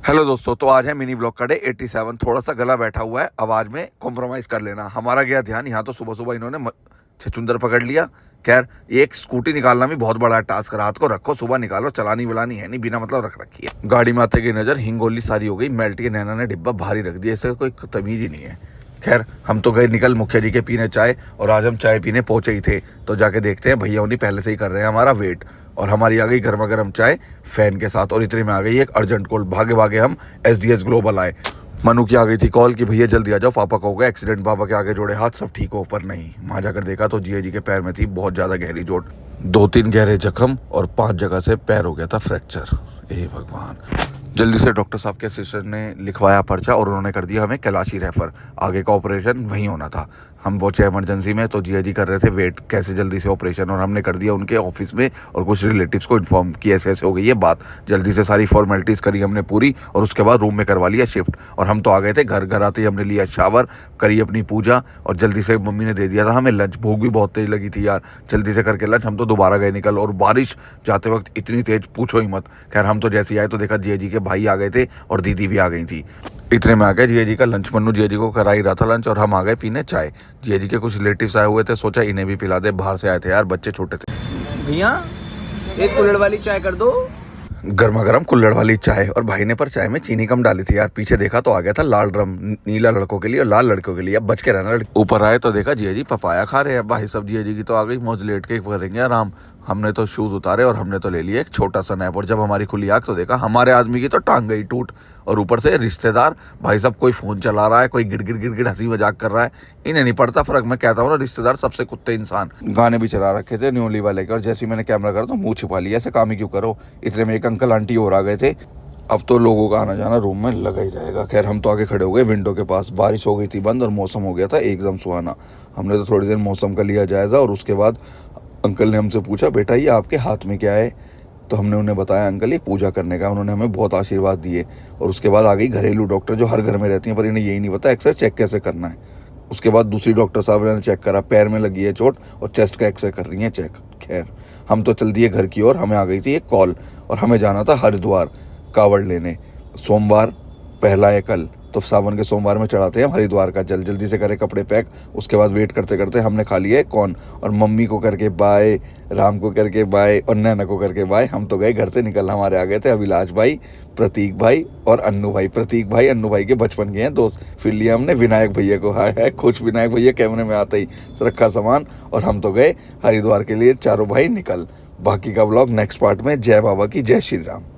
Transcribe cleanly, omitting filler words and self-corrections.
Hello दोस्तों, तो आज है मिनी ब्लॉग का डे 87। थोड़ा सा गला बैठा हुआ है, आवाज़ में कॉम्प्रोमाइज़ कर लेना। हमारा गया ध्यान यहाँ तो सुबह सुबह इन्होंने छछूंदर पकड़ लिया। खैर, एक स्कूटी निकालना भी बहुत बड़ा टास्क। रात को रखो, सुबह निकालो, चलानी वलानी है नहीं, बिना मतलब रख रखी है। गाड़ी में आते की नज़र हिंगोली सारी हो गई। मेल्ट के नैना ने डिब्बा भारी रख दिया, इससे कोई तमीज़ ही नहीं है। खैर, हम तो गए निकल मुखिया जी के पीने चाय, और आज हम चाय पीने पहुंचे ही थे। तो जाके देखते हैं, भैया उन्हीं पहले से ही कर रहे हैं हमारा वेट। और हमारी आ गई गर्मा गर्म चाय फैन के साथ, और इतने में आ गई एक अर्जेंट कॉल। भागे भागे हम SDS ग्लोबल आए। मनु की आ गई थी कॉल कि भैया जल्दी आ जाओ, पापा का हो गया एक्सीडेंट। पापा के आगे जोड़े हाथ, सब ठीक हो, पर नहीं। वहाँ जाकर देखा तो जिया जी के पैर में थी बहुत ज़्यादा गहरी चोट। 2-3 गहरे जख्म और 5 जगह से पैर हो गया था फ्रैक्चर। हे भगवान। जल्दी से डॉक्टर साहब के असिस्टेंट ने लिखवाया पर्चा, और उन्होंने कर दिया हमें कैलाशी रेफर। आगे का ऑपरेशन वहीं होना था। हम पहुंचे इमरजेंसी में, तो जिया जी कर रहे थे वेट कैसे जल्दी से ऑपरेशन, और हमने कर दिया उनके ऑफिस में, और कुछ रिलेटिव्स को इन्फॉर्म किया ऐसे ऐसे हो गई ये बात। जल्दी से सारी फॉर्मेलिटीज़ करी हमने पूरी, और उसके बाद रूम में करवा लिया शिफ्ट। और हम तो आ गए थे घर। घर आते ही हमने लिया शावर, करी अपनी पूजा, और जल्दी से मम्मी ने दे दिया था हमें लंच। भूख भी बहुत तेज लगी थी यार। जल्दी से करके लंच, हम तो दोबारा गए निकल। और बारिश जाते वक्त इतनी तेज पूछो ही मत। खैर, हम तो जैसे ही आए तो देखा जिया जी के भाई आ गए थे, और दीदी भी आ गई थी। इतने में आ गया जिया जी का लंच। मन्नू जिया जी को करा ही रहा था लंच, और हम आ गए पीने चाय। जिया जी के कुछ रिलेटिव्स आए हुए थे, सोचा इन्हें भी पिला दे। बाहर से आए थे यार, बच्चे छोटे थे। भैया एक कुल्हड़ वाली चाय कर दो। गर्मा गर्म कुल्हड़ वाली चाय, और भाई ने पर चाय में चीनी कम डाली थी यार। पीछे देखा तो आ गया था लाल ड्रम, नीला लड़कों के लिए और लाल लड़कों के लिए। अब बच के रहना। ऊपर आए तो देखा जिया जी पपाया खा रहे हैं। भाई सब जिया जी की तो आ गई मौज, लेट के करेंगे आराम। हमने तो शूज उतारे और हमने तो ले लिया एक छोटा सा नैप। और जब हमारी खुली आंख तो देखा हमारे आदमी की तो टांग गई टूट। और ऊपर से रिश्तेदार भाई साहब, कोई फोन चला रहा है, कोई गिड़ गिड़ हंसी मजाक कर रहा है। इन्हें नहीं पड़ता फर्क। मैं कहता हूँ ना, रिश्तेदार सबसे कुत्ते इंसान। गाने भी चला रखे थे न्यूली वाले के, और जैसे ही मैंने कैमरा करा तो मुंह छिपा लिया, ऐसे काम ही क्यों करो। इतने में एक अंकल आंटी और आ गए थे। अब तो लोगों का आना जाना रूम में लगा ही रहेगा। खैर, हम तो आगे खड़े हो गए विंडो के पास। बारिश हो गई थी बंद, और मौसम हो गया था एकदम सुहाना। हमने तो थोड़ी देर मौसम का लिया जायज़ा, और उसके बाद अंकल ने हमसे पूछा, बेटा ये आपके हाथ में क्या है? तो हमने उन्हें बताया, अंकल ये पूजा करने का। उन्होंने हमें बहुत आशीर्वाद दिए। और उसके बाद आ गई घरेलू डॉक्टर, जो हर घर में रहती हैं, पर इन्हें यही नहीं पता एक्सरे चेक कैसे करना है। उसके बाद दूसरी डॉक्टर साहब ने चेक करा, पैर में लगी है चोट, और चेस्ट का एक्सरे कर रही है चेक। खैर, हम तो चल दिए घर की ओर। हमें आ गई थी एक कॉल, और हमें जाना था हरिद्वार कावड़ लेने। सोमवार पहला है कल, तो सावन के सोमवार में चढ़ाते हैं हम हरिद्वार का जल। जल्दी से करे कपड़े पैक। उसके बाद वेट करते करते हमने खा लिया कौन, और मम्मी को करके बाय, राम को करके बाय, और नैना को करके बाय। हम तो गए घर से निकल। हमारे आ गए थे अभिलाष भाई, प्रतीक भाई और अन्नू भाई। प्रतीक भाई अन्नू भाई के बचपन के हैं दोस्त। फिर लिया हमने विनायक भैया को। हाय हाय खुश विनायक भैया कैमरे में आते ही रखा सामान, और हम तो गए हरिद्वार के लिए चारों भाई निकल। बाकी का व्लॉग नेक्स्ट पार्ट में। जय बाबा की, जय श्री राम।